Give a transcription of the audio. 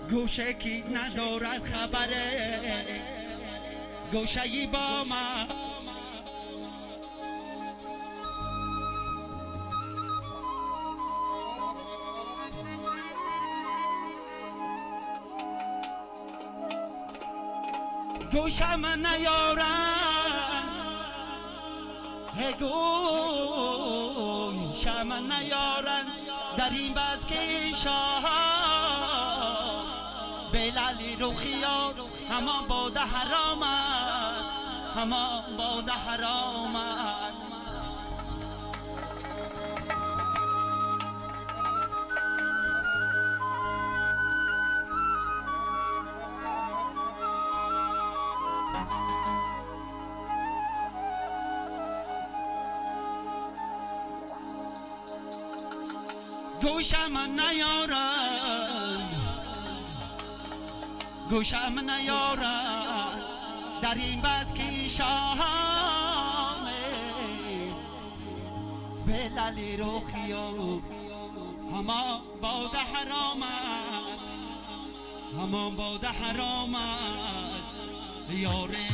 گوشه کی ندارد خبره گوشه‌ای با ما گوشم نیارن گوشم نیارن در این بس که شاه بلالی رو خیال همان باده حرام است همان باده حرام است گوشم نیارن گوشم نیارن در این بس که شامه بلالی رو خیال همان باده حرام است همان باده حرام است یاره